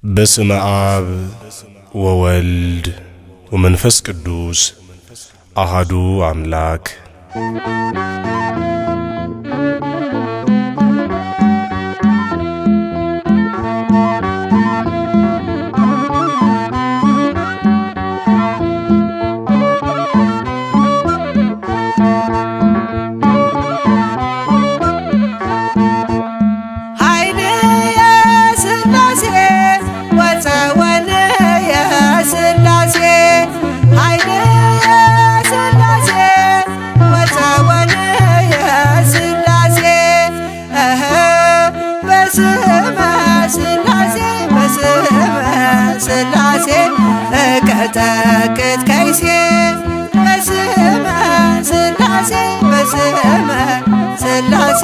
በስመ አብ ወወልድ ወመንፈስ ቅዱስ አሐዱ አምላክ ቀጠቅጥ ከይሴ በስመ ሥላሴ በስመ ሥላሴ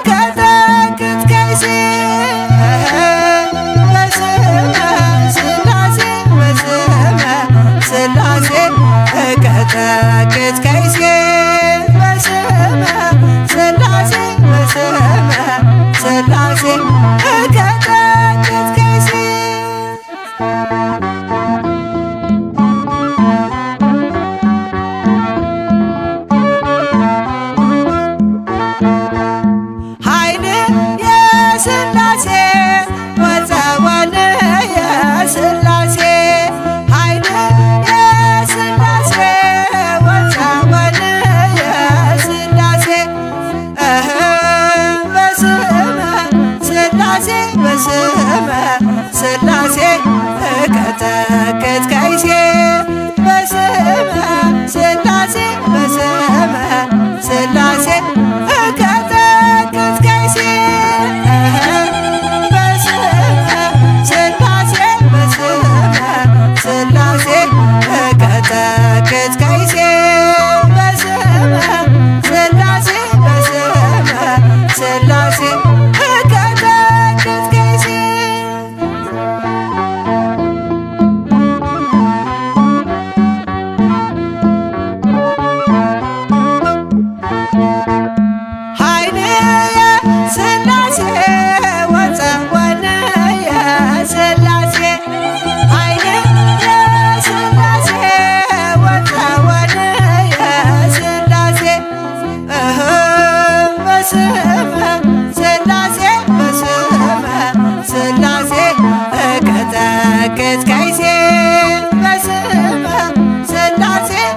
ቀጠቅጥ ከይሴ በስመ ሥላሴ በስመ ሥላሴ ቀጠቅጥ ከይሴ በስመ ሥላሴ በስመ ሥላሴ ቀጠቅጥ ከይሴ ሥላሴ ቀጠቅጥ ከይሴ በስመ ሥላሴ በስመ ሥላሴ ቀጠቅጥ ከይሴ በስመ ሥላሴ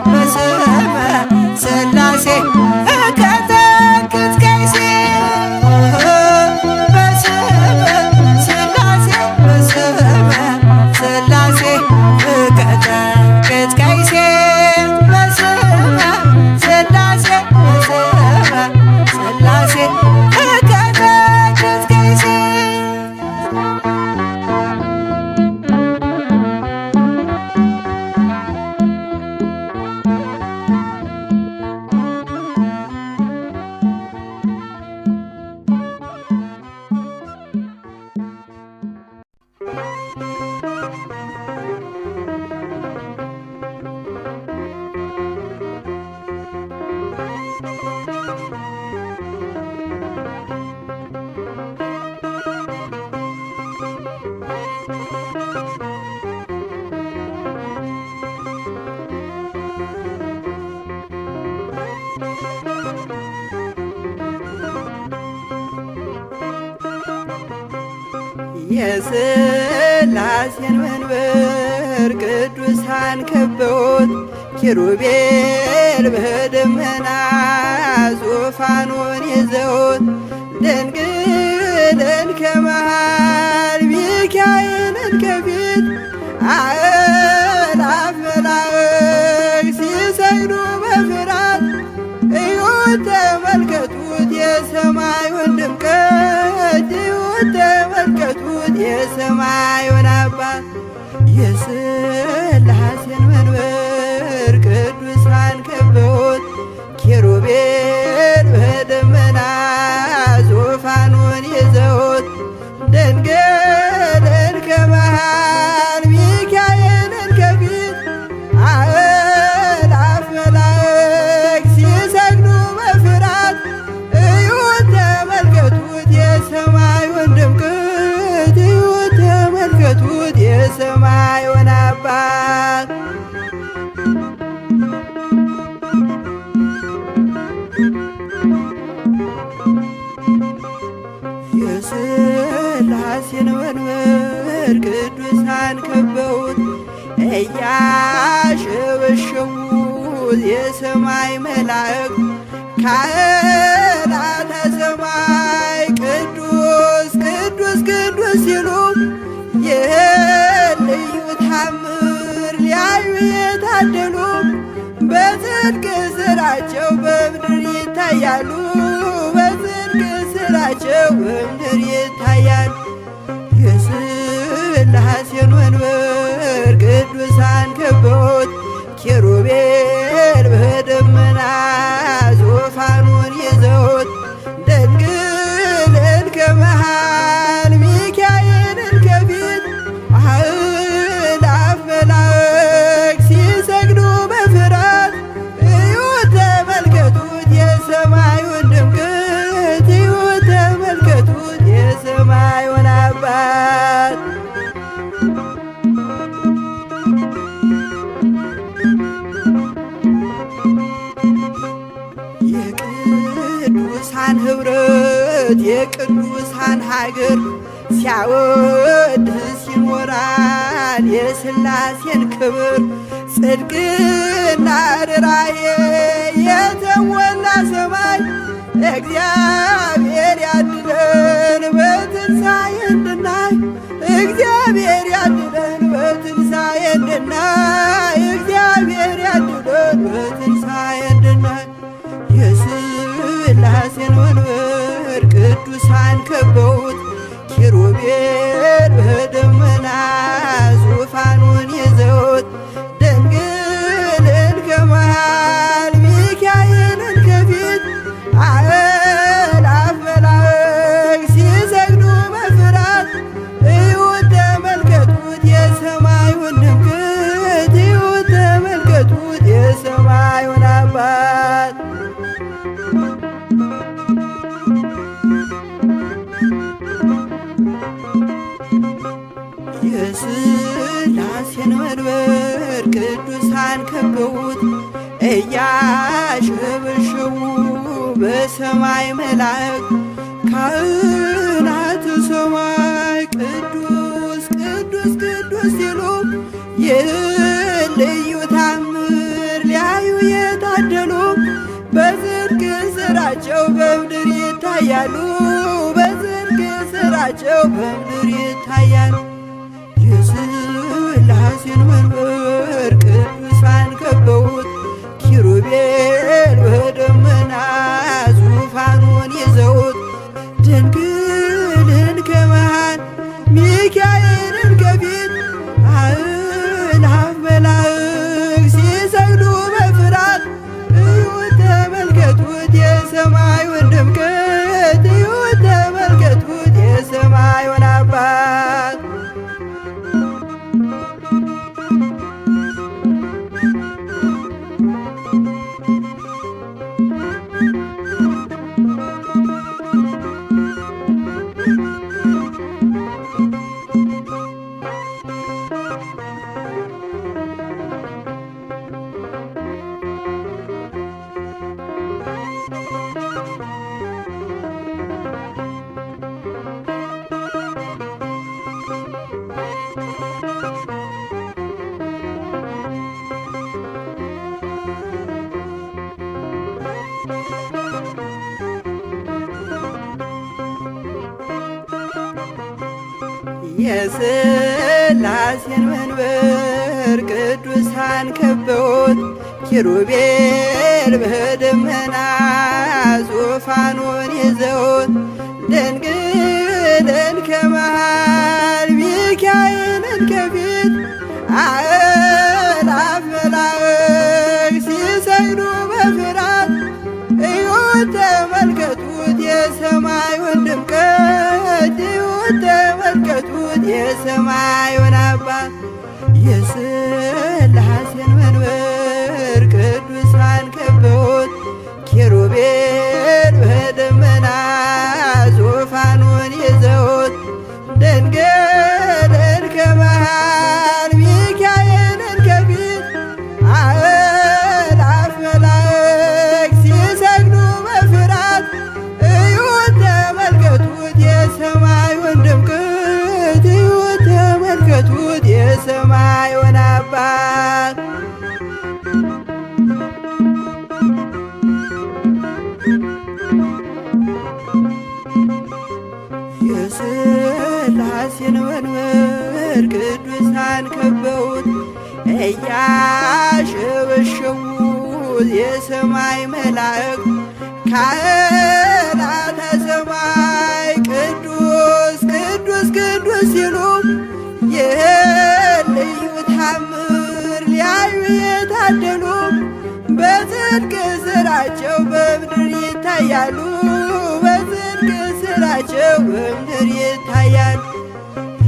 በስመ ሥላሴ ቀጠቅጥ ከይሴ በስመ ሥላሴ በስመ ሥላሴ የሥላሴን መንበር ቅዱሳን ከበውት ኪሩቤል በደመና ዙፋኑን ይዘውት ድንግልን ከመሃል ሚካኤልን ከፊት አእላፍ መላእክት ሲሰግዱ በፍርሃት እዩት ተመልከቱት የሰማዩን ድምቀት እዩት ተመልከቱት የሰማዩን አባት የሥላሴን መንበር ቅዱሳን ከበውት ኪሩቤል በደመና ዙፋኑን ይዘውት ድንግልን ከመሃል ሚካኤልን ከፊት አእላፍ መላእክት ሲሰግዱ በፍርሃት እዩት ተመልከቱት የሰማዩን ድምቀት እዩት ተመልከቱት መንበር ቅዱሳን ከበውት እያሸበሸቡት የሰማይ መላእክት ካህናተ ሰማይ ቅዱስ ቅዱስ ቅዱስ ሲሉ ይህን ልዩ ታምር ሊያዩ የታደሉ በጽድቅ ስራቸው በምድር ይታያሉ። በጽድቅ ስራቸው በምድር ይታያሉ። የሥላሴን መንበር ቅዱሳን ከበውት ኪሩቤል በደመና ዙፋኑን ይዘውት ድንግልን ከመሃል ሚካኤልን ከፊት አእላፍ መላእክት ሲሰግዱ በፍርሃት እዩት ተመልከቱት የሰማዩን ድምቀት እዩት ተመልከቱት የሰማዩን አባት የቅዱሳን ኅብረት የቅዱሳን ሀገር ሲያወድስ ይኖራል የሥላሴን ክብር ጽድቅና ርራዬ የተሞላ ሰማይ እግዚአብሔር ያድለን በትንሣኤ እንድናይ እግዚአብሔር ያድለን በትንሣኤ እንድናይ እግዚአብሔር ያድለን በትንሣኤ እንድናይ የሥላሴን መንበር ቅዱሳን ከበውት ኪሩቤል በደመና ዙፋኑን ይዘውት ድንግልን ከመሃል ሚካኤልን ከፊት አእላፍ መላእክት ሲሰግዱ በፍርሃት እዩት ተመልከቱት የሰማዩን ድምቀት እዩት ተመልከቱት የሰማዩን አባት የሥላሴን መንበር ቅዱሳን ከበውት እያሸበሸቡ በሰማይ መላእክት ካህናተ ሰማይ ቅዱስ ቅዱስ ቅዱስ ሲሉ ይህን ልዩ ታምር ሊያዩ የታደሉ በጽድቅ ስራቸው በምድር ይታያሉ። በጽድቅ ስራቸው በምድር ይታያሉ። የሥላሴን መንበር ቅዱሳን ከበውት ኪሩቤል በደመና ዙፋኑን ይዘውት ድንግልን ከመሃል ሚካኤልን ከፊት አእላፍ መላእክት ሲሰግዱ በፍርሃት እዩት ተመልከቱት የሰማዩን ድምቀት እዩት ተመልከቱት የሰማዩን አባት የሥላሴን መንበር ቅዱሳን ከበውት ኪሩቤል በደመና ዙፋኑን ይዘውት ድንግልን ከመሃል ሚካኤልን ከፊት አእላፍ መላእክት ሲሰግዱ በፍርሃት እዩት ተመልከቱት የሰማዩን ድምቀት እዩት ተመልከቱት የሰማዩን አባት የሥላሴን መንበር ቅዱሳን ከበውት ኪሩቤል በደመና ዙፋኑን ይዘውት ድንግልን ከመሃል ሚካኤልን ከፊት አእላፍ መላእክት ሲሰግዱ በፍርሃት እዩት ተመልከቱት የሰማዩን ድምቀት እዩት ተመልከቱት የሰማዩን አባት የሥላሴን መንበር ቅዱሳን ከበውት እያሸበሸቡት የሰማይ መላእክት ካህናተ ሰማይ ቅዱስ ቅዱስ ቅዱስ ሲሉ ይህን ልዩ ታምር ሊያዩ የታደሉ በጽድቅ ሥራቸው በምድር ይታያሉ። በጽድቅ ሥራቸው በምድር ይታያሉ።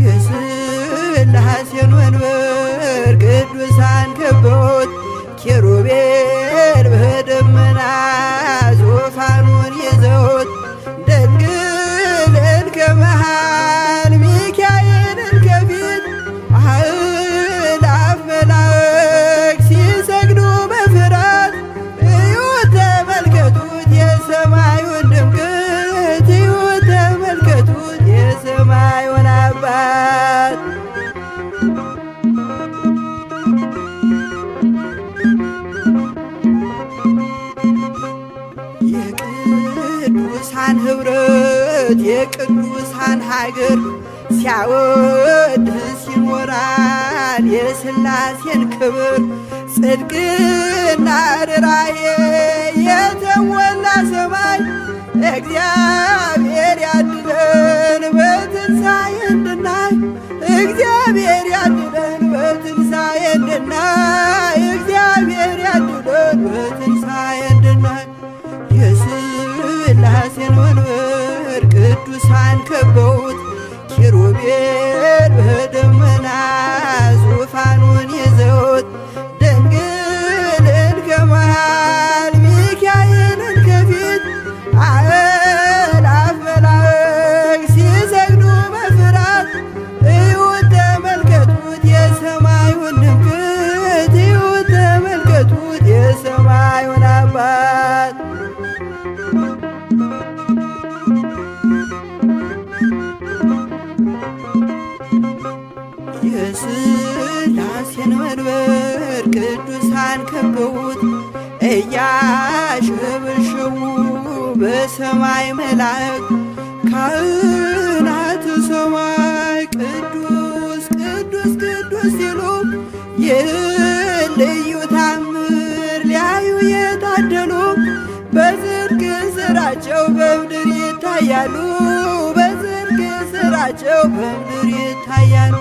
የሥላሴን መንበር ቅዱሳን ከበውት ኪሩቤል በደመና ዙፋኑን ይዘውት ድንግልን ከመሃል ሚካኤልን ከፊት አእላፍ መላእክት ሲሰግዱ በፍርሃት እዩት ተመልከቱት የሰማዩን ድምቀት እዩት ተመልከቱት የሰማዩን አባት የቅዱሳን ኅብረት የቅዱሳን ሀገር ሲያወድስ ይኖራል የሥላሴን ክብር ጽድቅና ርራዬ የተሞላ ሰማይ እግዚአብሔር ያድለን በትንሣኤ እንድናይ እግዚአብሔር ያድለን በትንሣኤ እንድናይ እግዚአብሔር ያድለን በትንሣኤ እንድናይ የሥላሴን መንበር ቅዱሳን ከበውት ኪሩቤል በደመና ዙፋኑን ይዘውት ድንግልን ከመሃል ሚካኤልን ከፊት አእላፍ መላእክት ሲሰግዱ በፍርሃት እዩት ተመልከቱት የሰማዩን ድምቀት እዩት ተመልከቱት የሰማዩን አባት የሥላሴን መንበር ቅዱሳን ከበውት እያሸበሸቡ በሰማይ መላእክት ካህናተ ሰማይ ቅዱስ ቅዱስ ቅዱስ ሲሉ ይህን ልዩ ታምር ሊያዩ የታደሉ በጽድቅ ሥራቸው በምድር ይታያሉ። በጽድቅ ሥራቸው በምድር ይታያሉ።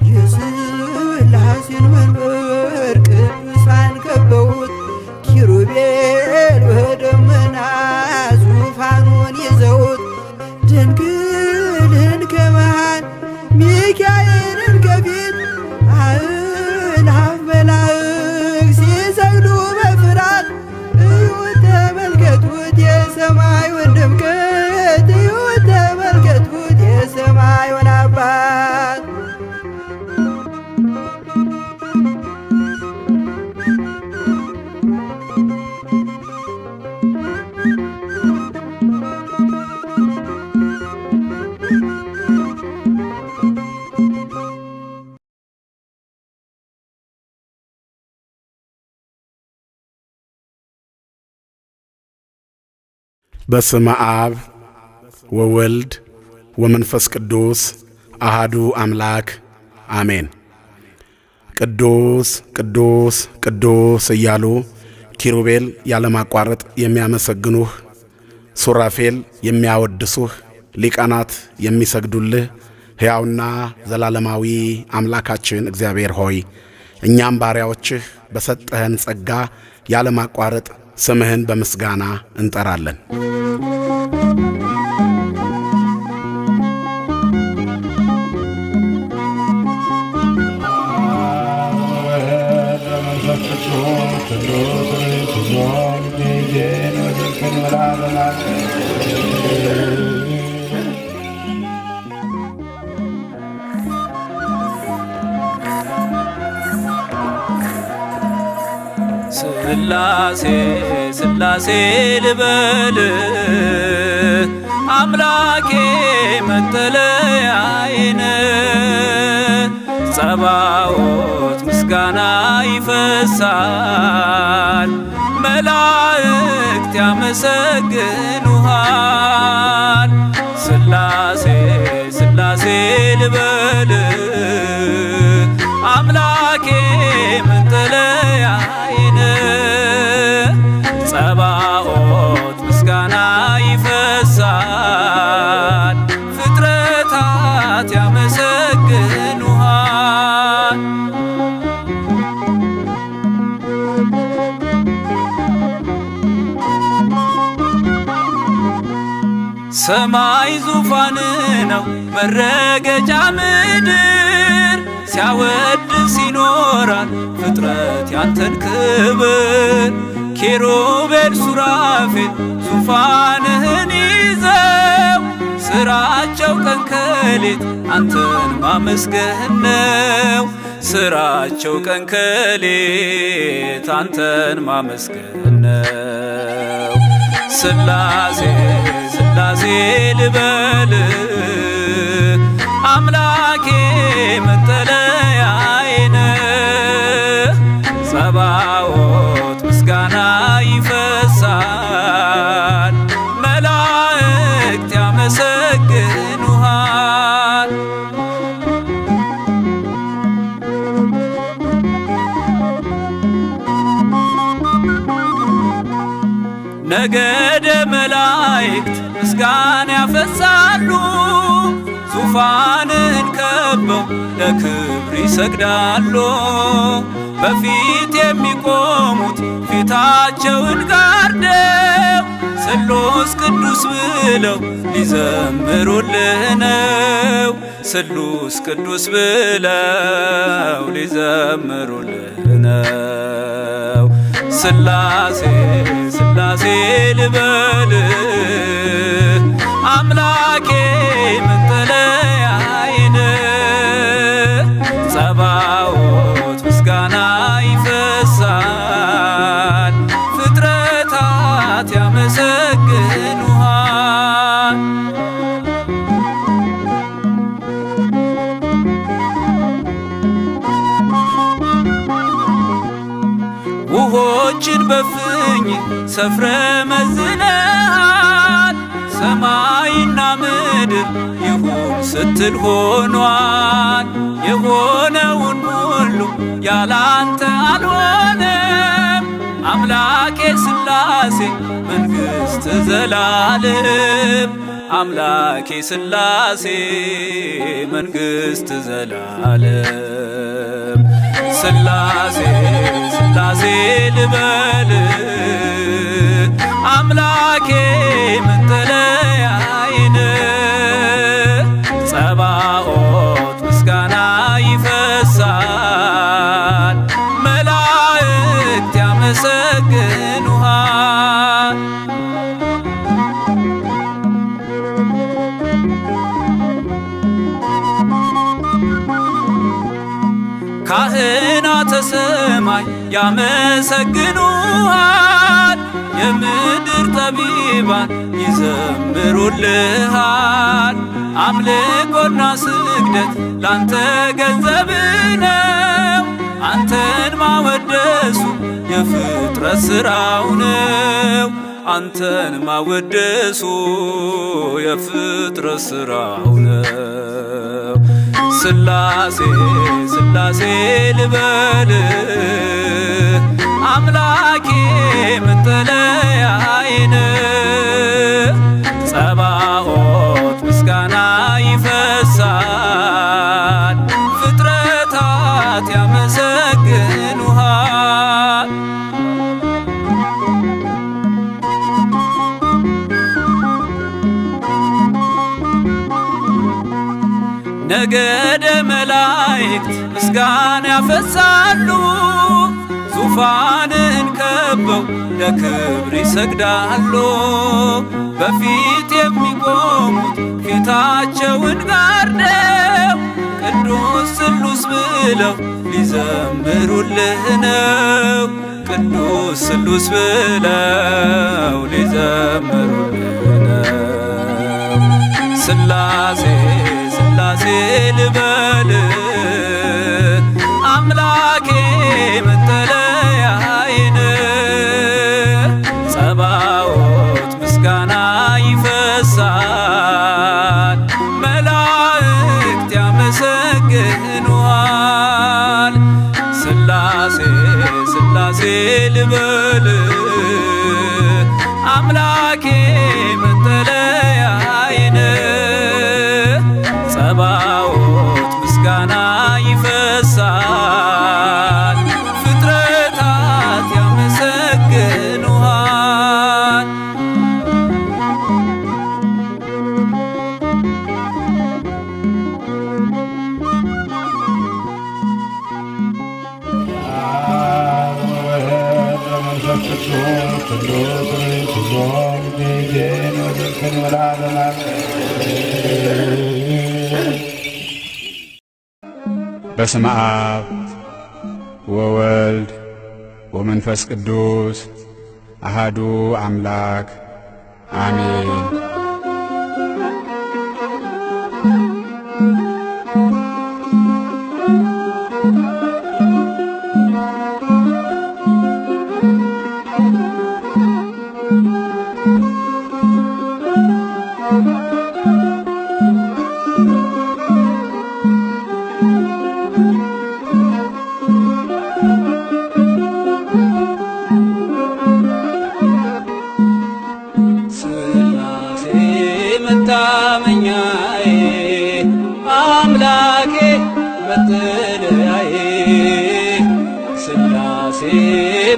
የሥላሴን መንበር ቅዱሳን ከበውት ኪሩቤል በደመና ዙፋኑን ይዘውት ድንግልን ከመሃል ሚካኤልን ከፊት አእላፍ መላእክት ሲሰግዱ በፍርሃት እዩት ተመልከቱት የሰማዩን ድምቀት እዩት ተመልከቱት የሰማዩን አባት በስመ አብ ወወልድ ወመንፈስ ቅዱስ አሃዱ አምላክ አሜን። ቅዱስ ቅዱስ ቅዱስ እያሉ ኪሩቤል ያለማቋረጥ የሚያመሰግኑህ፣ ሱራፌል የሚያወድሱህ፣ ሊቃናት የሚሰግዱልህ ሕያውና ዘላለማዊ አምላካችን እግዚአብሔር ሆይ እኛም ባሪያዎችህ በሰጠህን ጸጋ ያለማቋረጥ ስምህን በምስጋና እንጠራለን። ስላሴ ስላሴ ልበል አምላኬ መጠለያዬ ነህ ጸባዖት ምስጋና ይፈሳል መላእክት ያመሰግኑሃል። ሥላሴ ሥላሴ ልበል አምላኬ መጠለያዬ ነህ። ጸባዖት ምስጋና ይፈሳል ፍጥረታት ያመሰግኑሃል። ሰማይ ዙፋን ነው መረገጫ ምድር ሲያወድስ ይኖራል ፍጥረት ያንተን ክብር። ኪሩቤል ሱራፌል ዙፋንህን ይዘው ስራቸው ቀን ከሌት አንተን ማመስገን ነው። ስራቸው ቀን ከሌት አንተን ማመስገን ነው። ሥላሴ ሥላሴ ልበል አምላኬ መጠለያዬ ነህ። ጸባዖት ምስጋና ይፈሳል መላእክት ያመሰግኑሃል። ነገደ መላእክት ምስጋና ያፈሳሉ ዙፋንን ከበው ለክብር ይሰግዳሉ። በፊት የሚቆሙት ፊታቸውን ጋርደው ስሉስ ቅዱስ ብለው ሊዘምሩልህ ነው። ስሉስ ቅዱስ ብለው ሊዘምሩልህ ነው። ሥላሴ ሥላሴ ልበል አምላኬ መጠለያዬ ነህ። ጸባዖት ምስጋና ይፈሳል ፍጥረታት ያመሰግኑሃል። ውሆችን በፍኝ ሰፍረ መዝነሃል። ሰማይና ምድር ይሁን ስትል ሆኗል። የሆነውን ሁሉ ያላንተ አልሆነም። አምላኬ ሥላሴ መንግሥት ዘላለም። አምላኬ ሥላሴ መንግሥት ዘላለም። ሥላሴ ሥላሴ ልበል አምላኬ መጠለያዬ ነህ። ጸባዖት ምስጋና ይፈሳል መላእክት ያመሰግኑሃል። ካህናተ ሰማይ ያመሰግኑሃል። የምድር ጠቢባን ይዘምሩልሃል። አምልኮና ስግደት ላንተ ገንዘብ ነው። አንተን ማወደሱ የፍጥረት ሥራው ነው። አንተን ማወደሱ የፍጥረት ሥራው ነው። ሥላሴ ሥላሴ ልበል አምላኬ መጠለያዬ ነህ። ጸባዖት ምስጋና ይፈሳል ፍጥረታት ያመሰግኑሃል። ነገደ መላእክት ምስጋና ያፈሳሉ ዙፋንን ከበው ለክብር ይሰግዳሉ። በፊት የሚቆሙት ፊታቸውን ጋርደው ቅዱስ ስሉስ ብለው ሊዘምሩልህ ነው። ቅዱስ ስሉስ ብለው ሊዘምሩልህ ነው። ሥላሴ ሥላሴ ልበል ያመስግኑሃል። ሥላሴ ሥላሴ ልበል አምላኬ መጠለያዬ ጸባዖት ምስጋና ይፈሳል ፍጥረታት ያመሰግኑሃል። በስመ አብ ወወልድ ወመንፈስ ቅዱስ አሃዱ አምላክ አሜን። መታመኛዬ አምላኬ መጠለያዬ ሥላሴ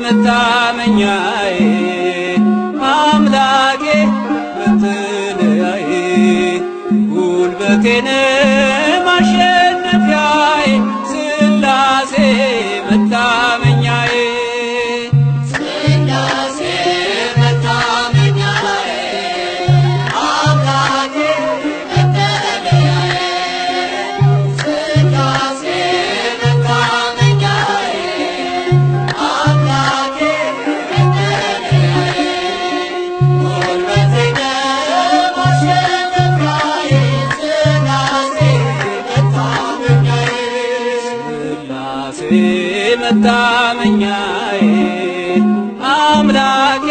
መታመኛዬ አምላኬ መጠለያዬ ጉልበቴን ማሸነፊያዬ ሥላሴ መታመኛዬ መታመኛዬ አምላኬ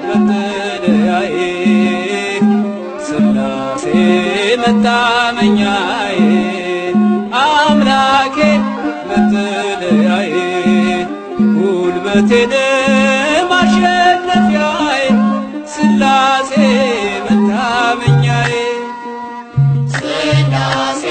መጠለያዬ ሥላሴ መታመኛዬ አምላኬ መጠለያዬ ጉልበቴን ማሸነፊያዬ ሥላሴ መታመኛዬ ሥላሴ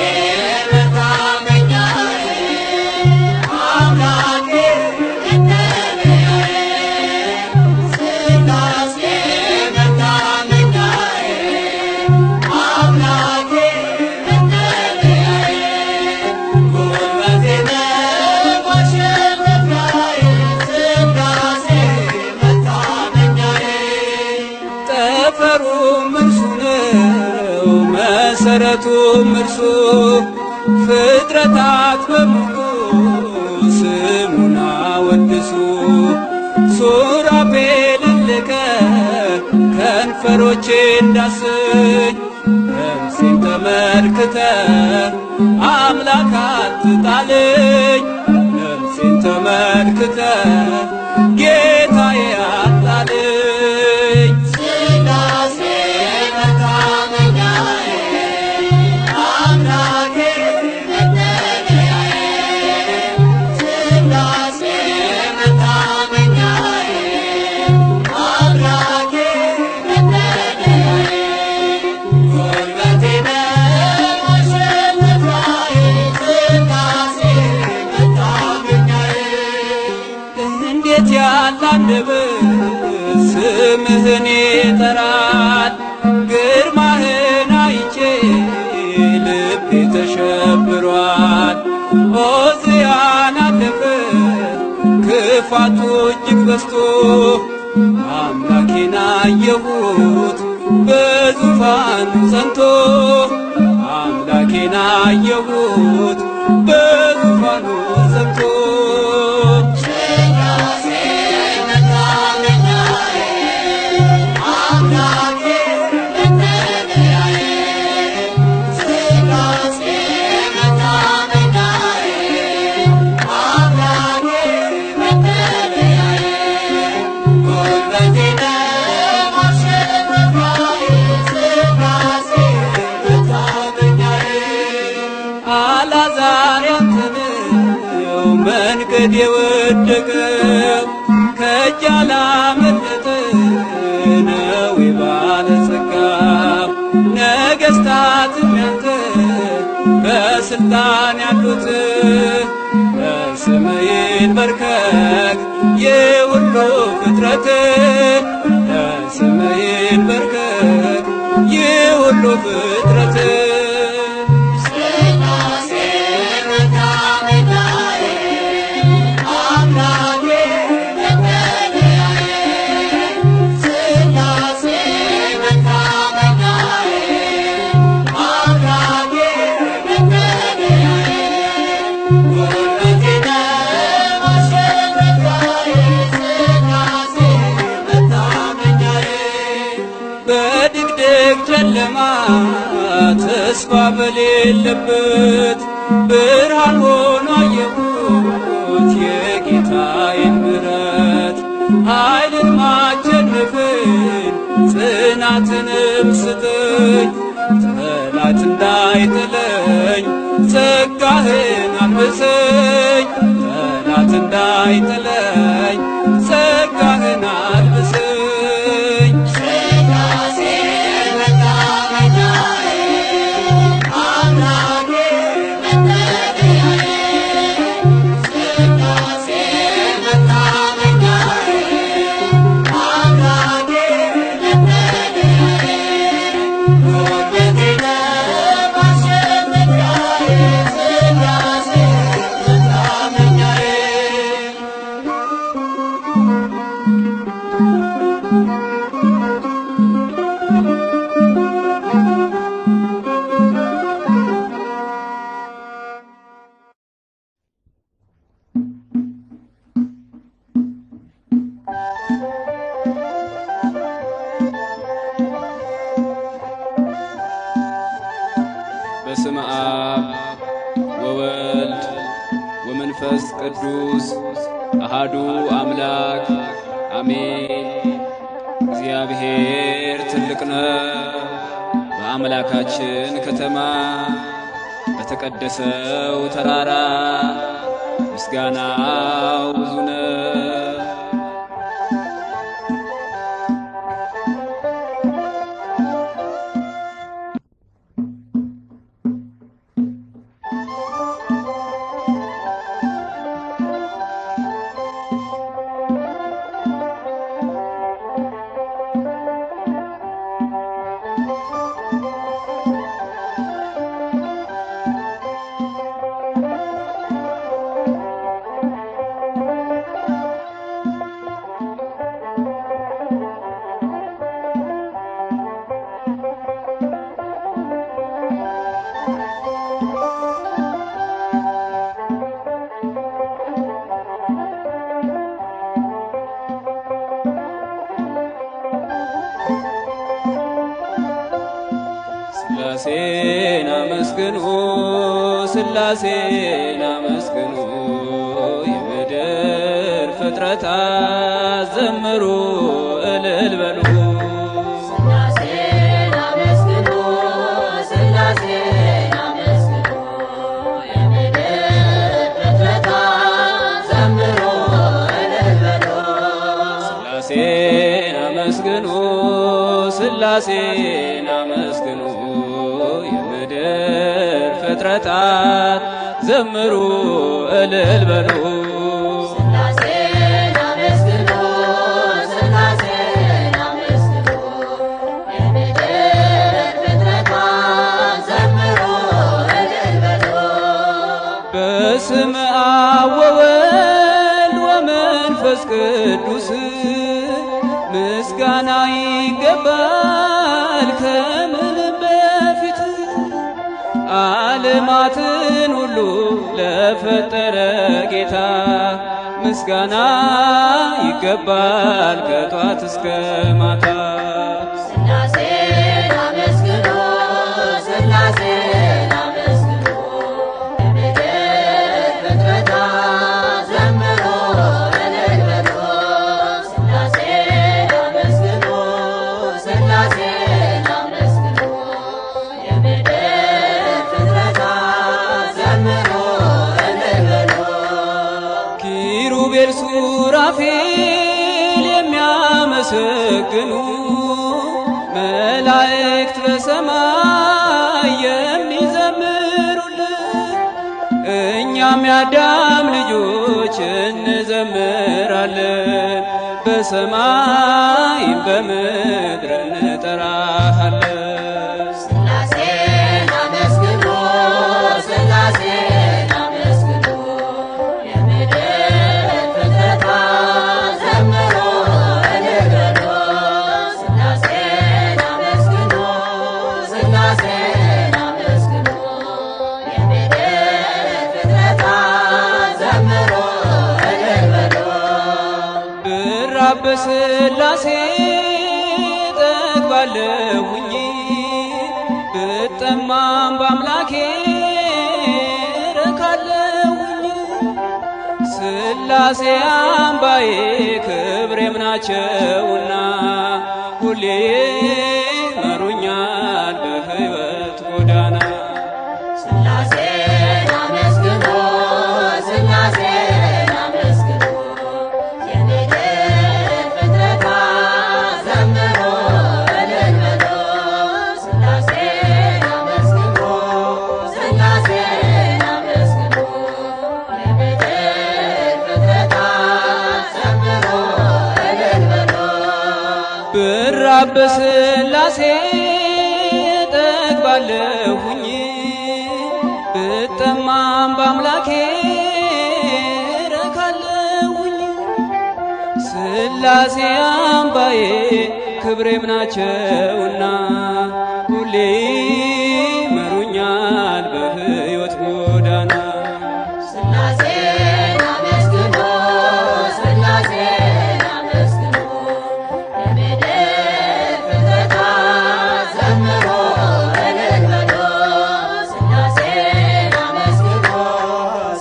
መሰረቱም እርሱ ፍጥረታት በሙሉ ስሙን አወድሱ። ሱራፌልን ልከ ከንፈሮቼን ዳስኝ ነፍሴን ተመልክተ አምላክ አትጣልኝ ነፍሴን ተመልክተ ጌታዬ አትጣልኝ ሥላሴ አንደበት ስምህን ይጠራል ግርማህን አይቼ ልቤ ተሸብሯል። ዖዝያን አለፈ ክፋቱ እጅግ በዝቶ አምላኬን አየሁት በዙፋኑ ጸንቶ አምላኬን አየሁት በዙፋኑ ጸንቶ አልዓዛር ባንተ ነው መንገድ የወደቀው ከእጅ ያላመለጠ ነው ባለጸጋ ነገሥታትም ያንተ በስልጣን ያሉት በስምህ ይንበርከክ የሁሉ ፍጥረት በስምህ ይንበርከክ የሁሉ ፍጥረት ጨለማ ተስፋ በሌለበት ብርሃን ሆኖ አየሁት የጌታዬን ምሕረት ኃይልን ማቸነፍን ጽናትንም ስጠኝ ጠላት እንዳይጥለኝ ጸጋህን አልብሰኝ ጠላት እንዳይጥለኝ ጸጋህን አልብሰኝ በስመ አብ ወወልድ ወመንፈስ ቅዱስ አሃዱ አምላክ አሜን። እግዚአብሔር ትልቅ ነው። በአምላካችን ከተማ በተቀደሰው ተራራ ምስጋናው ብዙ ነው። ሥላሴን አመስግኑ ሥላሴን አመስግኑ የምድር ፍጥረታት ዘምሩ እልል በሉ። ሥላሴን አመስግኑ ሥላሴን አመስግኑ የምድር ፍጥረታት ዘምሩ እልል በሉ። ሥላሴን አመስግኑ ሥላሴን አመስግኑ የምድር ፍጥረታት ዘምሩ እልል በሉ። ሥላሴን አመስግኑ ሥላሴን አመስግኑ የምድር ፍጥረታት ዘምሩ እልል በሉ። በስመ አብ ወወልድ ወመንፈስ ቅዱስ ምስጋና ይገባል ከምንም በፊት ዓለማትን ሁሉ ለፈጠረ ጌታ ምስጋና ይገባል ከጧት እስከ ማታ። ሥላሴን አመስግኑ ሥላሴን አመስግኑ የምድር ፍጥረታት ዘምሩ እልል በሉ። ሥላሴን አመስግኑ ሥላሴን አመስግኑ የምድር ፍጥረታት ዘምሩ የሚያመሰግኑ መላእክት በሰማይ የሚዘምሩልን እኛም የአዳም ልጆች እንዘምራለን። በሰማይም በምድር እንጠራሃለን። ሥላሴን አመስግኑ ሥላሴን አመስግኑ የምድር ፍጥረታት ዘምሩ እልል በሉ። ሥላሴን አመስግኑ ሥላሴን አመስግኑ የምድር ፍጥረታት ዘምሩ እልል በሉ። ብራብ በሥላሴ ጠግባለሁኝ ብጠማም በአምላኬ ረካለሁኝ። ሥላሴ አምባዬ ክብሬም ናቸውና ሁሌ መሩኛል በሕይወት ጎዳና። ሥላሴን አመስግኑ ሥላሴን አመስግኑ የምድር ፍጥረታት ዘምሩ እልል በሉ። ሥላሴን አመስግኑ ሥላሴን አመስግኑ የምድር ፍጥረታት ዘምሩ እልል በሉ። ብራብ በሥላሴ ጠግባለሁኝ ብጠማም በአምላኬ ረካለሁኝ። ሥላሴ አምባዬ ክብሬም ናቸውና ሁሌ መሩኛል በሕይወት ጎዳና። ሥላሴን አመስግኑ ሥላሴን አመስግኑ የምድር ፍጥረታት ዘምሩ እልል በሉ። ሥላሴን አመስግኑ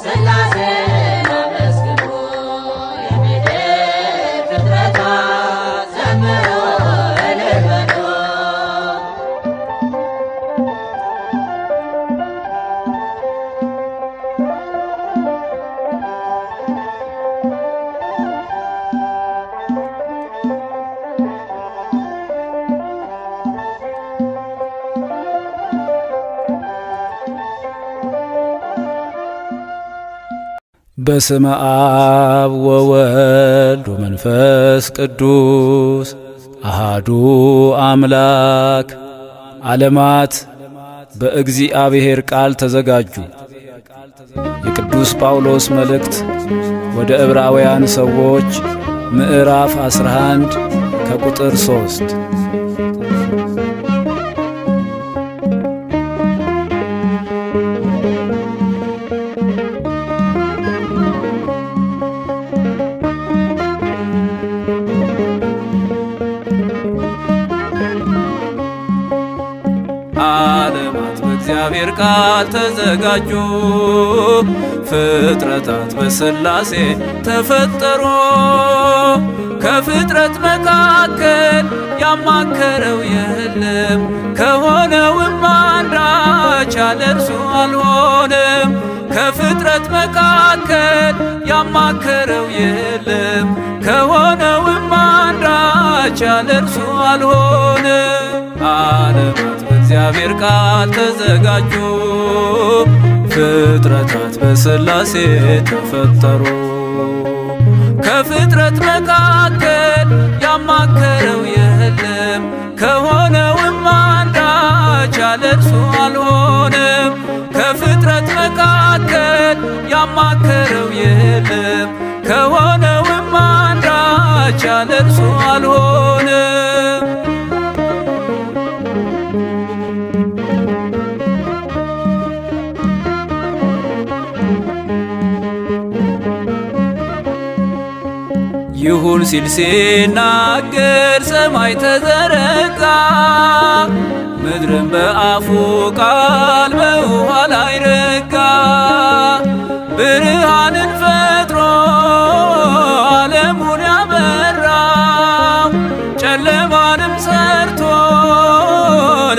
ሥላሴን አመስግኑ የምድር ፍጥረታት ዘምሩ እልል በሉ። በስመ አብ ወወልድ ወመንፈስ ቅዱስ አሃዱ አምላክ። ዓለማት በእግዚአብሔር ቃል ተዘጋጁ። የቅዱስ ጳውሎስ መልእክት ወደ ዕብራውያን ሰዎች ምዕራፍ 11 ከቁጥር 3። ዓለማት በእግዚአብሔር ቃል ተዘጋጁ። ፍጥረታት በሥላሴ ተፈጠሩ። ከፍጥረት መካከል ያማከረው የለም፣ ከሆነውም አንዳች ያለ እርሱ አልሆነም። ከፍጥረት መካከል ያማከረው የለም፣ ከሆነውም አንዳች ያለ እርሱ አልሆነም። ዓለማት በእግዚአብሔር ቃል ተዘጋጁ። ፍጥረታት በሥላሴ ተፈጠሩ። ከፍጥረት መካከል ያማከረው የለም፣ ከሆነውም አንዳች ያለ እርሱ አልሆነም። ከፍጥረት መካከል ያማከረው የለም፣ ከሆነውም አንዳች ያለ እርሱ አልሆነም። ይሁን ሲል ሲናገር ሰማይ ተዘረጋ፣ ምድርን በአፉ ቃል በውኃ ላይ ረጋ። ብርሃንን ፈጥሮ ዓለሙን ያበራ፣ ጨለማንም ሰርቶ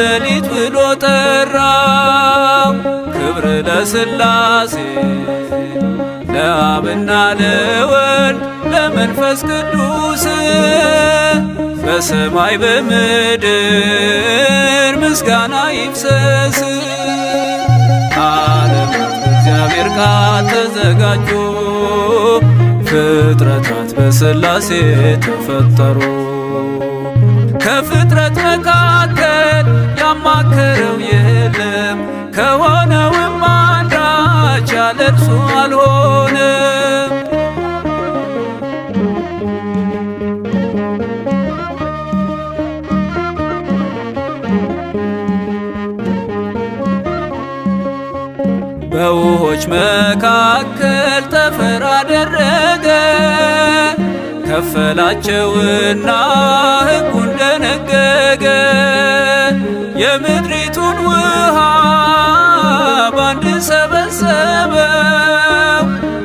ሌሊት ብሎ ጠራው። ክብር ለሥላሴ ለአብና ለወልድ ለመንፈስ ቅዱስ በሰማይ በምድር ምስጋና ይፍሰስ። ዓለማት በእግዚአብሔር ቃል ተዘጋጁ፣ ፍጥረታት በሥላሴ ተፈጠሩ። ከፍጥረት መካከል ያማከረው የለም፣ ከሆነውም አንዳች ያለ እርሱ አልሆነም። በውሆች መካከል ጠፈር አደረገ፣ ከፈላቸውና ሕጉን ደነገገ። የምድሪቱን ውሃ ባንድ ሰበሰበው፣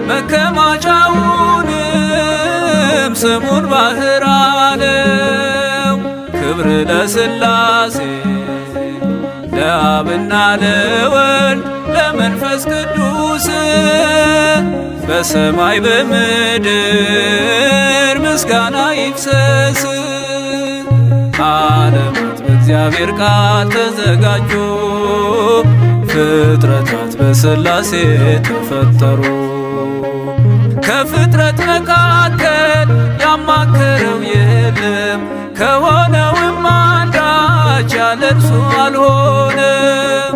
መከማቻውንም ስሙን ባሕር አለው። ክብር ለሥላሴ ለአብና ለወልድ ለመንፈስ ቅዱስ በሰማይ በምድር ምስጋና ይፍሰስ። ዓለማት በእግዚአብሔር ቃል ተዘጋጁ፣ ፍጥረታት በሥላሴ ተፈጠሩ። ከፍጥረት መካከል ያማከረው የለም፣ ከሆነውም አንዳች ያለ እርሱ አልሆነም።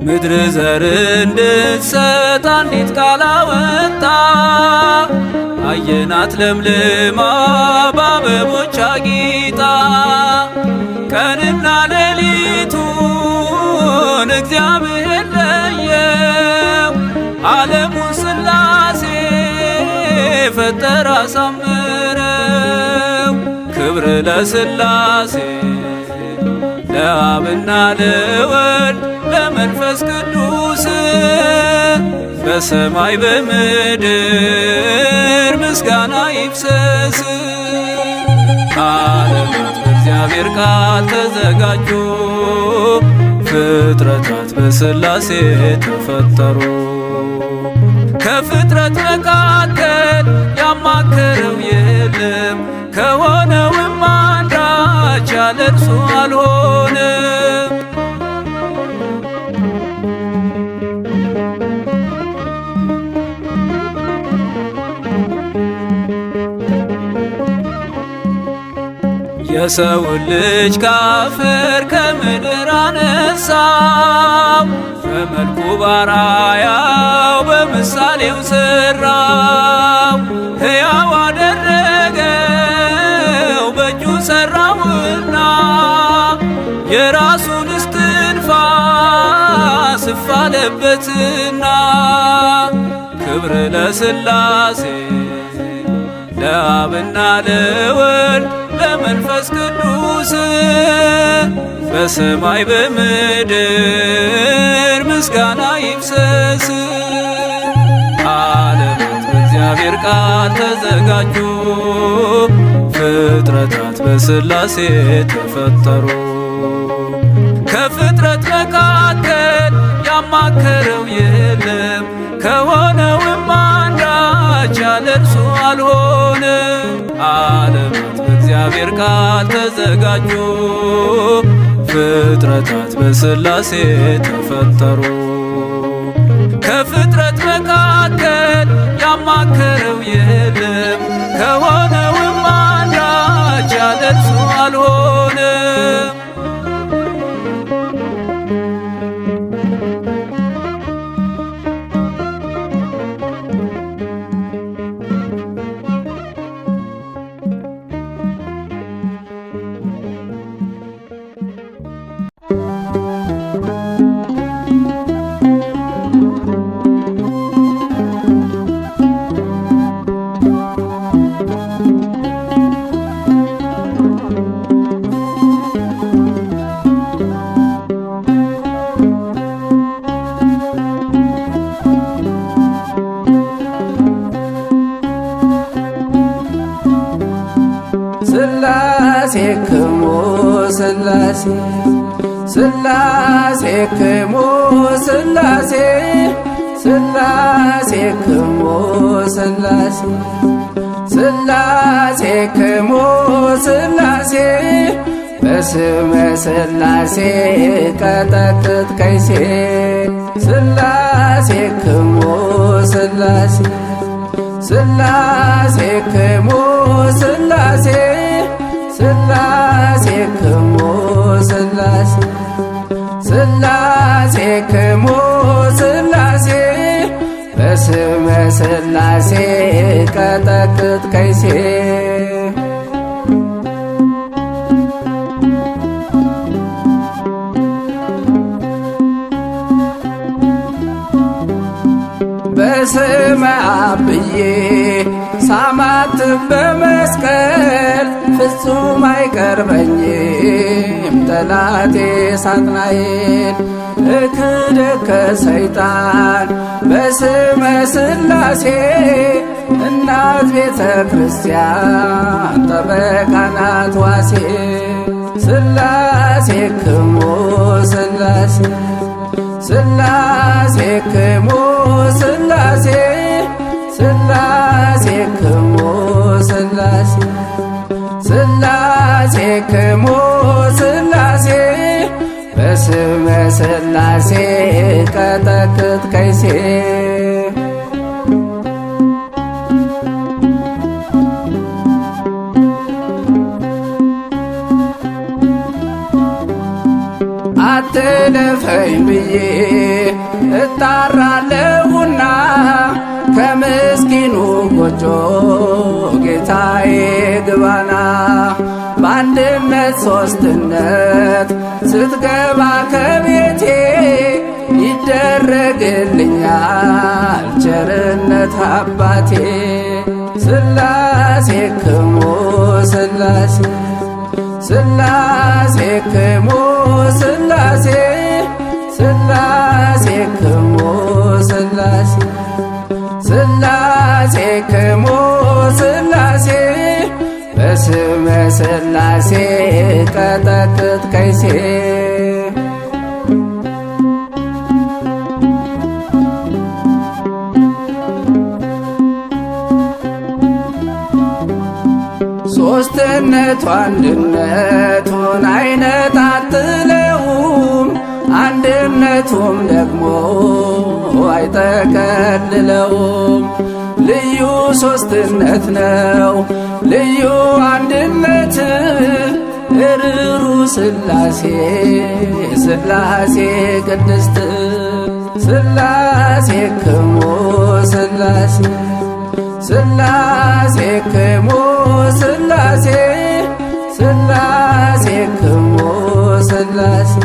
ምድር ዘር እንድትሰጥ አንዲት ቃል አወጣ፣ አየናት ለምልማ በአበቦች አጊጣ። ቀንና ሌሊቱን እግዚአብሔር ለየው፣ ዓለሙን ሥላሴ ፈጠረ አሳምረው። ክብር ለሥላሴ ለአብና ለወልድ ለመንፈስ ቅዱስ በሰማይ በምድር ምስጋና ይፍሰስ። ዓለማት በእግዚአብሔር ቃል ተዘጋጁ፣ ፍጥረታት በሥላሴ ተፈጠሩ። ከፍጥረት መካከል ያማከረው የለም፣ ከሆነውም አንዳች ያለ እርሱ አልሆነም። የሰውን ልጅ ካፈር ከምድር አነሳው፣ በመልኩ ባራያው በምሳሌው ሠራው። ሕያው አደረገው በእጁ ሠራውና፣ የራሱን እስትንፋስ እፍ አለበትና። ክብር ለሥላሴ ለአብና ለወልድ ለመንፈስ ቅዱስ በሰማይ በምድር ምስጋና ይፍሰስ። ዓለማት በእግዚአብሔር ቃል ተዘጋጁ፣ ፍጥረታት በሥላሴ ተፈጠሩ። ከፍጥረት መካከል ያማከረው የለም፣ ከሆነውም አንዳች ያለ እርሱ አልሆነም። ዓለማት በእግዚአብሔር ቃል ተዘጋጁ፣ ፍጥረታት በሥላሴ ተፈጠሩ። ከፍጥረት መካከል ያማከረው የለም፣ ከሆነውም አንዳች ያለ እርሱ አልሆነም። ሥላሴ ክሙ ሥላሴ ሥላሴክሙ ሥላሴ ሥላሴክሙ ሥላሴ ሥላሴክሙ ሥላሴ በስመ ሥላሴ ቀጠቅጥ ከይሴ ሥላሴክሙ ሥላሴ ሥላሴክሙ ሥላሴ ሥላሴክሙ ሥላሴ ሥላሴክሙ ሥላሴ በስመ ሥላሴ ቀጠቅጥ ከይሴ በስመ አብ ብዬ ሳማትብ በመስቀል ፍጹም አይቀርበኝም ጠላቴ ሳጥናኤል። እክደከ ሰይጣን በስመ ሥላሴ እናት ቤተ ክርስቲያን ጠበቃ ናት ዋሴ ሥላሴክሙ ሥላሴ ሥላሴክሙ ሥላሴ ሥላሴክሙ ሥላሴ ሥላሴክሙ ሥላሴ በስመ ሥላሴ ቀጠቅጥ ከይሴ አትለፈኝ ብዬ እጣራለሁና ከምስኪኑ ጎጆ ጌታዬ ግባና በአንድነት ሦስትነት ስትገባ ከቤቴ ይደረግልኛል ቸርነት አባቴ ሥላሴክሙ ሥላሴ ሥላሴክሙ ሥላሴ ሥላሴክሙ ሥላሴ ሥላሴክሙ ሥላሴ በስመ ሥላሴ ቀጠቅጥ ከይሴ ሦስትነቱ አንድነቱን አይነጣጥለውም አንድነቱም ደግሞ አይጠቀልለውም። ልዩ ሦስትነት ነው ልዩ አንድነት እርሩ ሥላሴ ሥላሴ ቅድስት ሥላሴክሙ ሥላሴ ሥላሴክሙ ሥላሴ ሥላሴክሙ ሥላሴ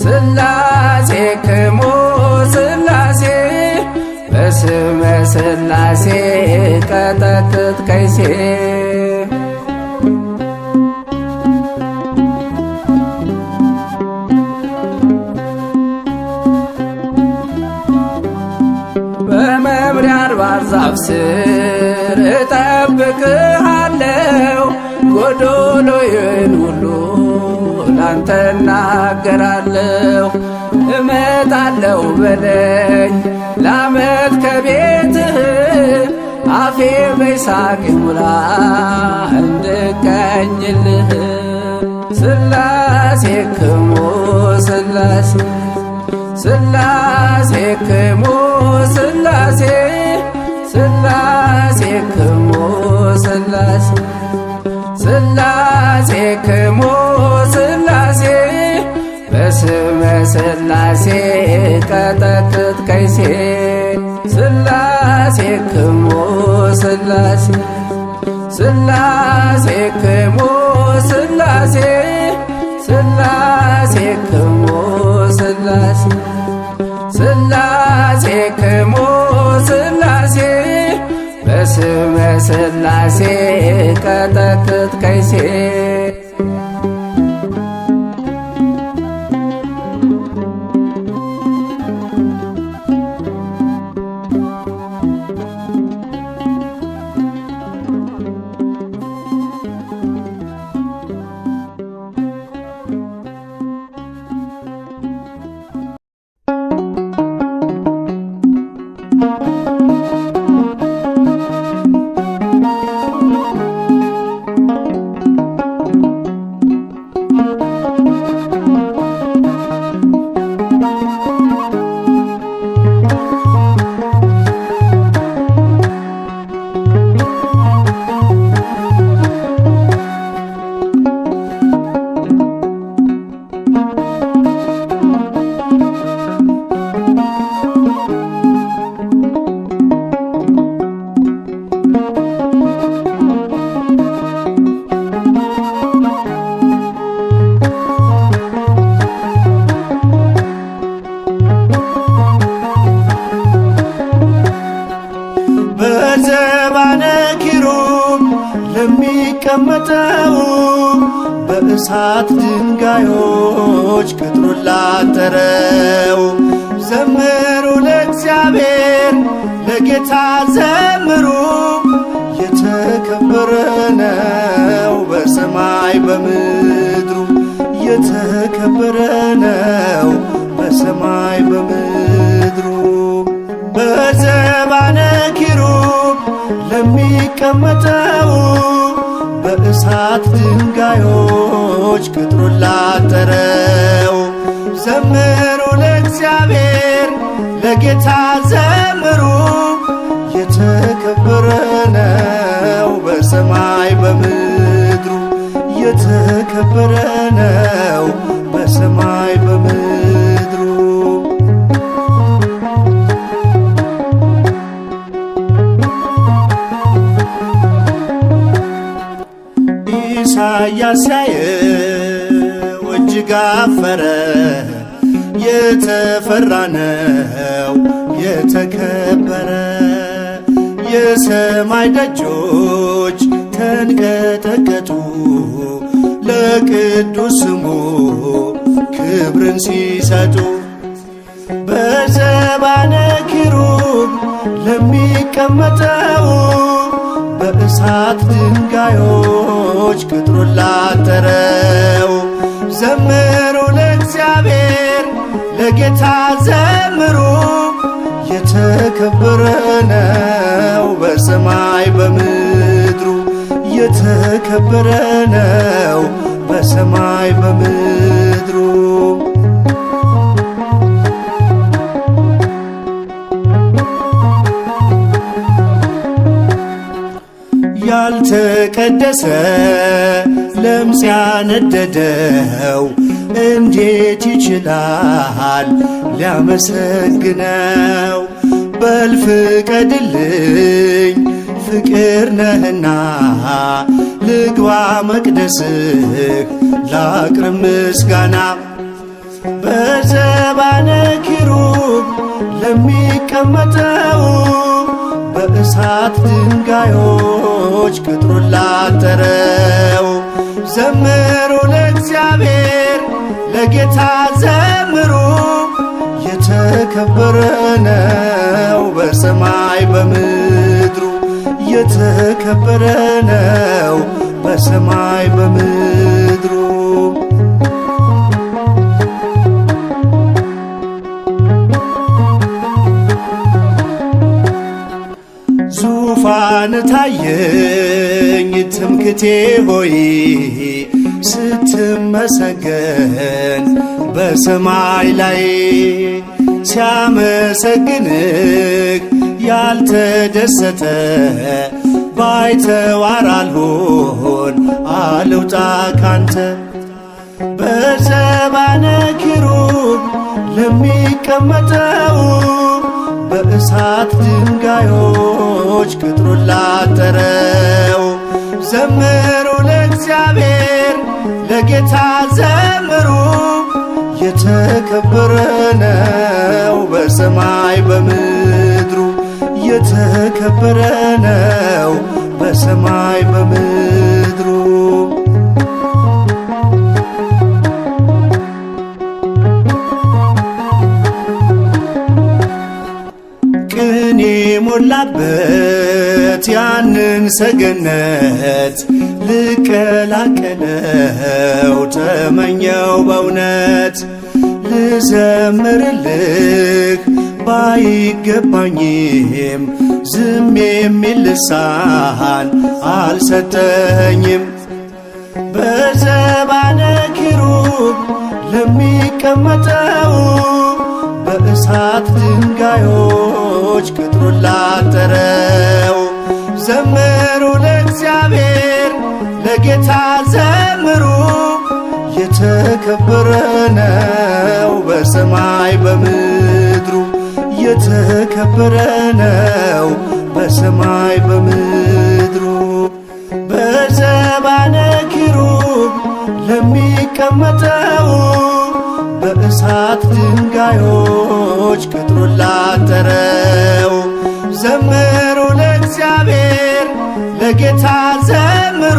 ሥላሴክሙ ሥላሴ በስመ ሥላሴ ቀጠቅጥ ከይሴ በመምሪያ አድባር ዛፍ ስር እጠብቅሃለሁ ጎዶሎዬን ሁሉ ላንተ እናገራለሁ። እመጣለሁ በለኝ ለዓመት ከቤትህ አፌ በይሳቅ ይሙላ እንድቀኝልህ ሥላሴክሙ ሥላሴ ሥላሴክሙ ሥላሴ ሥላሴክሙ ሥላሴ ሥላሴክሙ ሥላሴ በስመ ሥላሴ ቀጠቅጥ ከይሴ ሥላሴክሙ ሥላሴ ሥላሴክሙ ሥላሴ ሥላሴክሙ ሥላሴ ሥላሴክሙ ሥላሴ በስመ ሥላሴ ቀጠቅጥ ከይሴ ለሚቀመጠው በእሳት ድንጋዮች ቅጥሩን ላጠረው ዘምሩ ለእግዚአብሔር ለጌታ ዘምሩ የተከበረ ነው በሰማይ በምድሩ የተከበረ ነው በሰማይ በምድሩ በዘባነ ኪሩብ ለሚቀመጠው በእሳት ድንጋዮች ቅጥሩን ላጠረው ዘምሩ ለእግዚአብሔር ለጌታ ዘምሩ የተከበረ ነው በሰማይ በምድሩ የተከበረ ነው በሰማይ በምድሩ ኢሳያስ ሲያየው እጅግ አፈረ የተፈራ ነው የተከበረ የሰማይ ደጆች ተንቀጠቀጡ ለቅዱስ ስሙ ክብርን ሲሰጡ በዘባነ ኪሩብ ለሚቀመጠው በእሳት ድንጋዮች ቅጥሩን ላጠረው ዘምሩ ለእግዚአብሔር ለጌታ ዘምሩ የተከበረ ነው በሰማይ በምድሩ የተከበረ ነው በሰማይ በምድሩ ያልተቀደሰ ለምጽ ያነደደው እንዴት ይችላል ሊያመሰግነው? በል ፍቀድልኝ ፍቅር ነህና ልግባ መቅደስህ ላቅርብ ምስጋና በዘባነ ኪሩብ ለሚቀመጠው በእሳት ድንጋዮች ቅጥሩን ላጠረው ዘምሩ ለእግዚአብሔር ለጌታ ዘምሩ የተከበረ ነው በሰማይ በምድሩ የተከበረ ነው በሰማይ በምድሩ ዙፋን ታየኝ ትምክቴ ሆይ ስትመሰገን በሰማይ ላይ ሲያመሰግንህ ያልተደሰተ ባይተዋር አልሆን አልውጣ ካንተ በዘባነ ኪሩብ ለሚቀመጠው በእሳት ድንጋዮች ቅጥሩን ላጠረው ዘምሩ ለእግዚአብሔር ለጌታ ዘምሩ የተከበረ ነው በሰማይ በምድሩ የተከበረ ነው በሰማይ በምድሩ ቅኔ ሞላበት ያንን ሰገነት ልቀላቀለው ተመኘው በእውነት ልዘምርልህ ባይገባኝም ዝም የሚል ልሳን አልሰጠኝም በዘባነ ኪሩብ ለሚቀመጠው በእሳት ድንጋዮች ቅጥሩን ላጠረው ዘምሩ ለእግዚአብሔር ለጌታ ዘምሩ የተከበረ ነው በሰማይ በምድሩ የተከበረ ነው በሰማይ በምድሩ በዘባነ ኪሩብ ለሚቀመጠው በእሳት ድንጋዮች ቅጥሩን ላጠረው ዘምሩ ለእግዚአብሔር ለጌታ ዘምሩ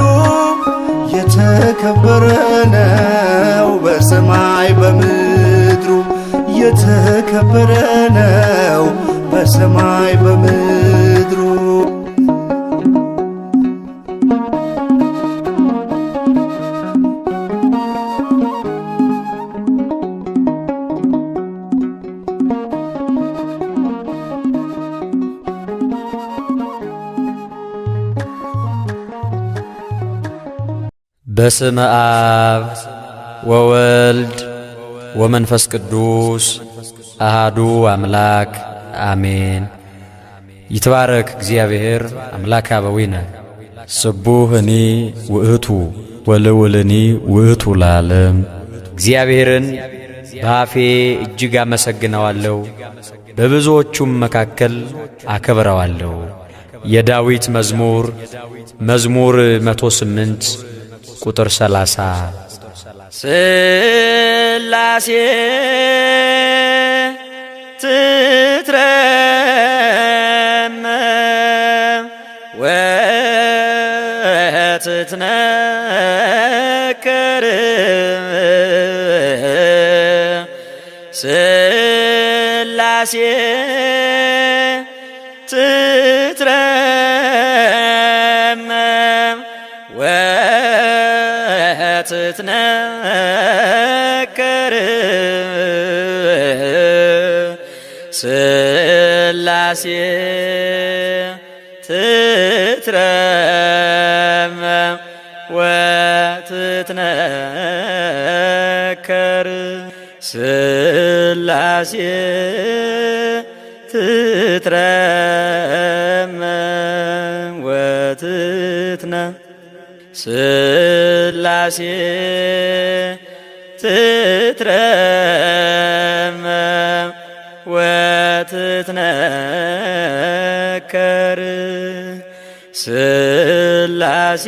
የተከበረ ነው በሰማይ በምድሩ። በስመ አብ ወወልድ ወመንፈስ ቅዱስ አሃዱ አምላክ አሜን። ይትባረክ እግዚአብሔር አምላከ አበዊነ ስቡህኒ ውእቱ ወልውልኒ ውእቱ ለዓለም። እግዚአብሔርን በአፌ እጅግ አመሰግነዋለሁ፣ በብዙዎቹም መካከል አከብረዋለሁ። የዳዊት መዝሙር 108 ቁጥር 30 ስላሴ ትትረመም ወትትነከር ስላሴ ትትረመም ወትትነከር ስላሴ ትትረመም ወትትነከር ስላሴ ትትረመም ወትትነ ስላሴ ትትረመም ወትትነከር ስላሴ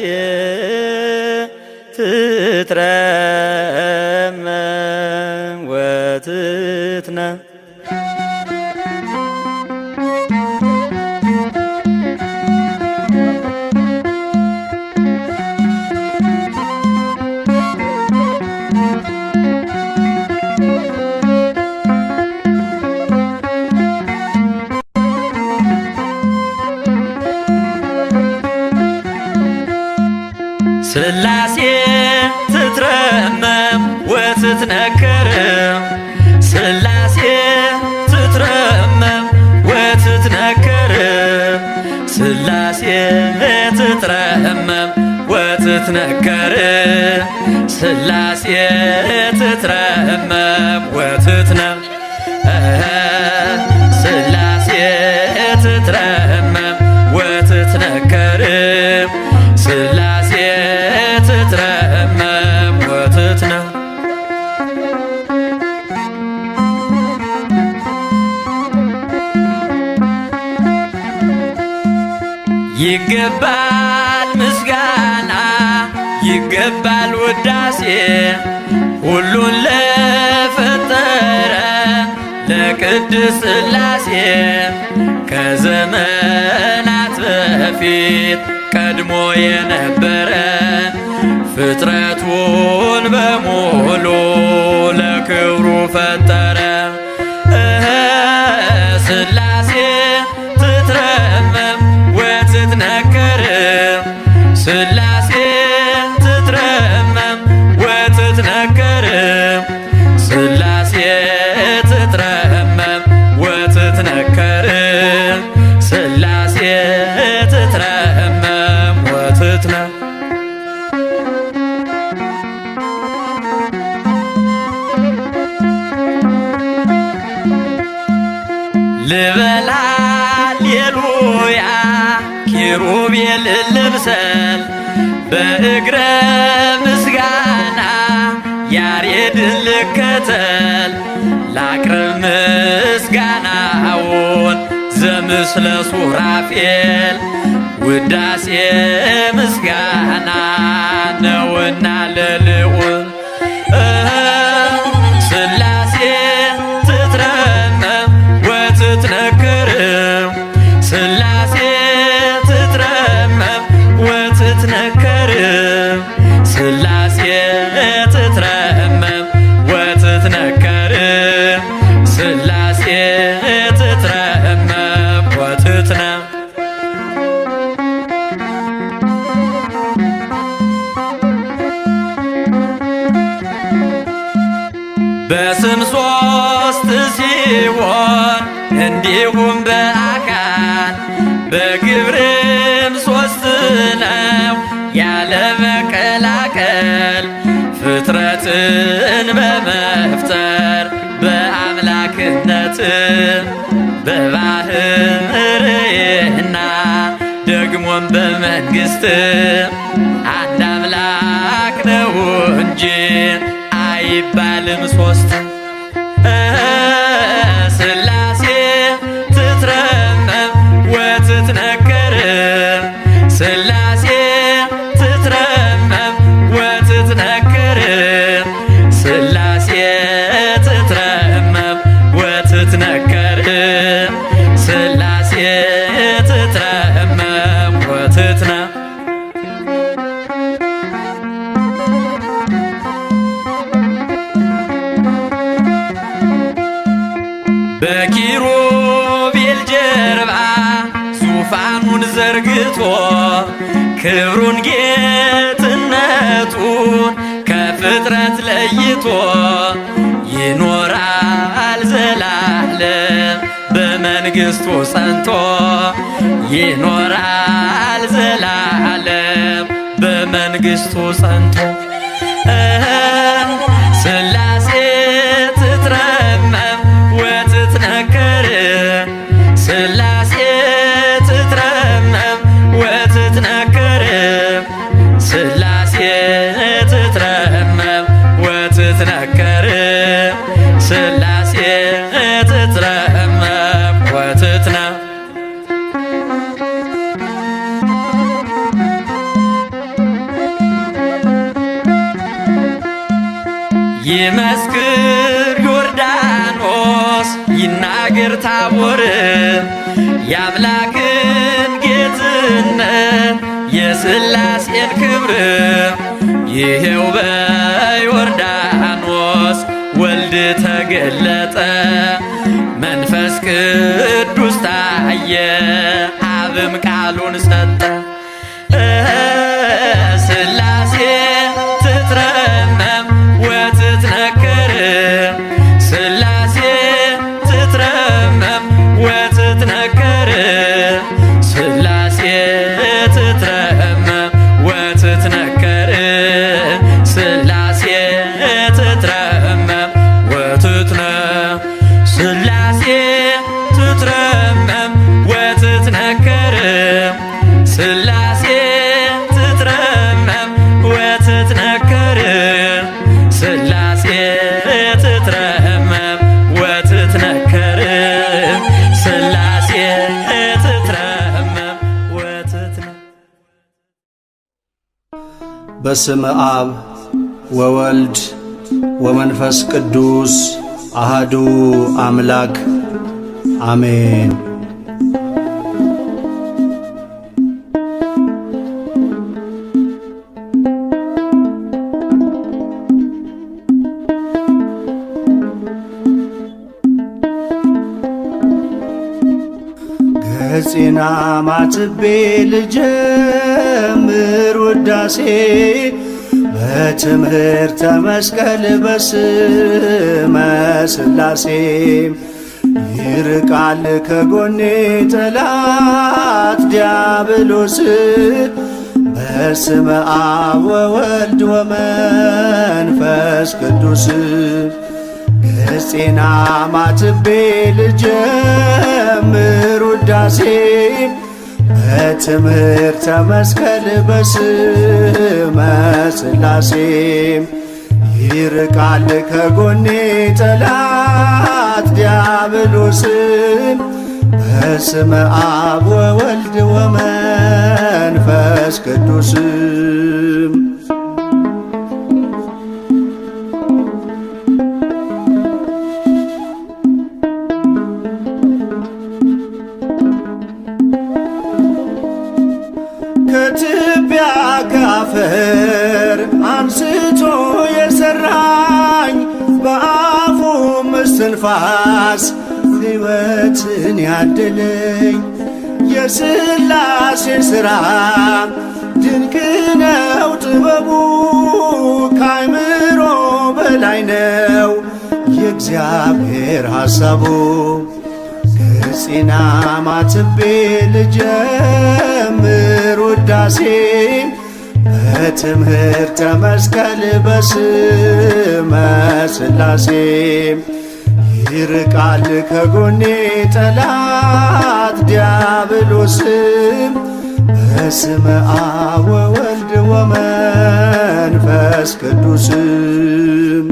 ትትረመም ወትትነ ስላሴ ትትረመም ወትትነከር ስላሴ ትትረመም ወትትነከር ስላሴ ትትረመም ወትትነከር ስላሴ ትትረመም ወትትነ ስላሴ ትትረመም ወትትነከር ስላሴ ትትረመም ወትትነ ይገባል ምስጋና ይገባል ውዳሴ ሁሉን ለፈጠረ ለቅድስ ስላሴ ከዘመናት በፊት ቀድሞ የነበረ ፍጥረቱን በሙሉ ለክብሩ ፈጠረ። ስላሴ ትትረመም ወትትነከር ስላሴ ትትረመም ወትትነከር ስላሴ ትትረመም ወትትነከር ስላሴ ትትረመም ወትትነ ልበላ ሌሉያ ኪሩቤል ልብሰል በእግረ ምስጋና ያሬድን ልከተል ላቅርብ ምስጋናውን ዘምስለ ሱራፌል ውዳሴ ምስጋና ነውና ለልዑል ስላሴ ትትረመም ወትትነከር ስላሴ ትትረመም ወትትነከር ስላሴ ትትረመም ወትትነከር ሲሆን እንዲሁም በአካል በግብርም ሦስት ነው ያለ መቀላቀል ፍጥረትን በመፍጠር በአምላክነት በባህርይና ደግሞም በመንግሥት አንድ አምላክ ነው እንጂ አይባልም ሦስት። ሥላሴ ትትረመም ወትትነከር ሥላሴ ትትረመም ወትትነከር ሥላሴ ትትረመም ወትትነከር ሥላሴ ትትረመም ወትትነ በኪሩቤል ጀርባ ዙፋኑን ዘርግቶ ክብሩን ጌትነቱን ከፍጥረት ለይቶ ይኖራል ዘላለም በመንግሥቱ ጸንቶ ይኖራል ዘላለም በመንግሥቱ ጸንቶ ሥላሴ ትትረመም ወትትነከር ሥላሴ ትትረመም ወትትነከር ሥላሴ ትትረመም ወትትነከር ሥላሴ ትትረመም ወትትነ ይመስክር ዮርዳኖስ ይናገር ታቦር የአምላክን ጌትነት የሥላሴን ክብር ይሄው በዮርዳኖስ ወልድ ተገለጠ መንፈስ ቅዱስ ታየ አብም ቃሉን ሰጠ ሥላሴ ትትረመም ወትትነከር ሥላሴ ትትረመም ወትትነከር ሥላሴ ትትረመም ወትትነከር ሥላሴ ትትረመም ወትትነ ሥላሴ ትትረመም ወትትነከር ሥላሴ ትትረመም ወትትነከር ሥላሴ ትትረመም ወትትነከር ሥላሴ ትትረመም ወትትነ በስመ አብ ወወልድ ወመንፈስ ቅዱስ አሃዱ አምላክ አሜን። ገጼና ማትቤ ልጀምር ውዳሴ በትምህርተ መስቀል በስመ ሥላሴ ይርቃል ከጎኔ ጠላት ዲያብሎስ በስመ አብ ወወልድ ወመንፈስ ቅዱስ ገጼና ማትቤ ልጀምር ውዳሴ በትምህርተ መስቀል በስመ ሥላሴ ይርቃል ከጎኔ ጠላት ዲያብሎስ በስመ አብ ወወልድ ወመንፈስ ቅዱስ ከትቢያ ካፈር አንስቶ የሠራኝ በአፉም እስትንፋስ ሕይወትን ያደለኝ የሥላሴ ሥራ ድንቅ ነው ጥበቡ ካይምሮ በላይ ነው እግዚአብሔር ሐሳቡ ገጺና ማትቤ ልጀምር ውዳሴ በትምህርተ መስቀል በስመ ሥላሴ ይርቃል ከጎኔ ጠላት ዲያብሎስም በስመ አብ ወወልድ ወመንፈስ ቅዱስም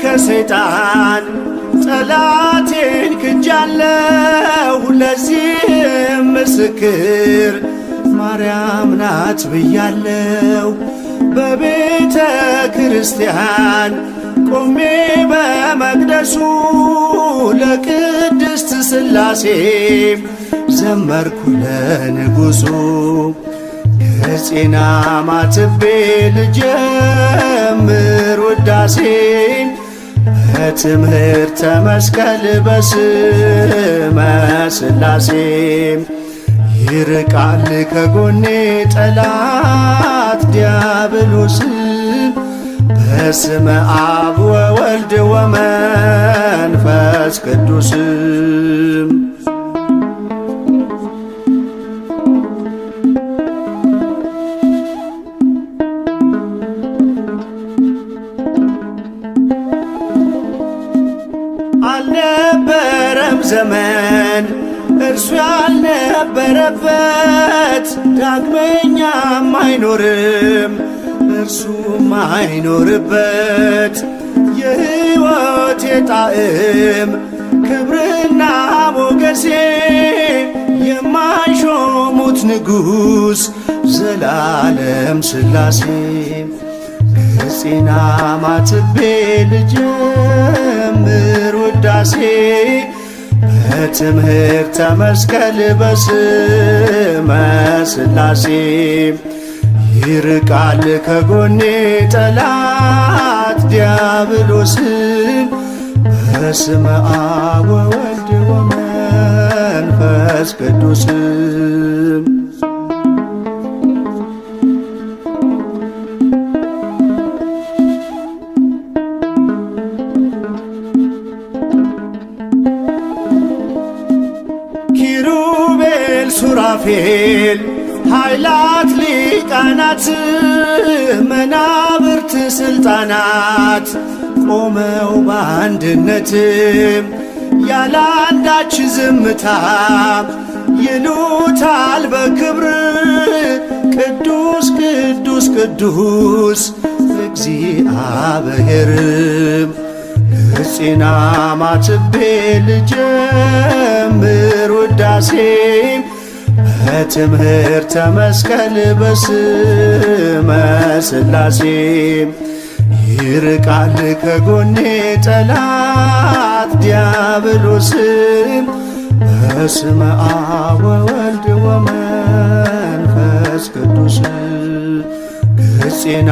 ከሰይጣን ጠላቴን ክጃለሁ ለዚህም ምስክር ማርያም ናት ብያለሁ። በቤተ ክርስቲያን ቆሜ በመቅደሱ ለቅድስት ሥላሴ ዘመርኩ ለንጉሡ ገጺና ማትቤ ልጀምር ውዳሴ በትምህርተ መስቀል በስመ ሥላሴ ይርቃል ከጎኔ ጠላት ዲያብሎስ በስመ አብ ወወልድ ወመንፈስ ቅዱስ አልነበረም ዘመን እርሱ ያልነበረበት ዳግመኛም አይኖርም እርሱም አይኖርበት የሕይወቴ ጣዕም ክብርና ሞገሴ የማይሾሙት ንጉሥ ዘላለም ሥላሴ ገጺና ማትቤ ልጀምር ውዳሴ በትምህርተ መስቀል በስመ ሥላሴ ይርቃል ከጎኔ ጠላት ዲያብሎስ በስመ አብ ወወልድ ወመንፈስ ቅዱስ ኪሩቤል ሱራፌል ኃይላት ሊቃናት መናብርት ሥልጣናት ቆመው በአንድነት ያላንዳች ዝምታ ይሉታል በክብር ቅዱስ ቅዱስ ቅዱስ እግዚአብሔር ገጺና ማትቤ ልጀምር ውዳሴ በትምህርተ መስቀል በስመ ሥላሴ ይርቃል ከጎኔ ጠላት ዲያብሎስ በስመ አብ ወወልድ ወመንፈስ ቅዱስ ገጺና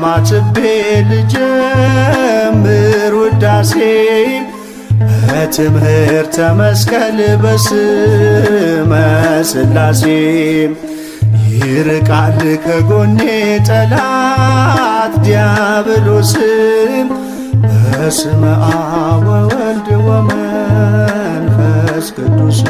ማትቤ ልጀምር ውዳሴ በትምህርተ መስቀል በስመ ሥላሴ ይርቃል ከጎኔ ጠላት ዲያብሎስ በስመ አብ ወወልድ ወመንፈስ ቅዱስ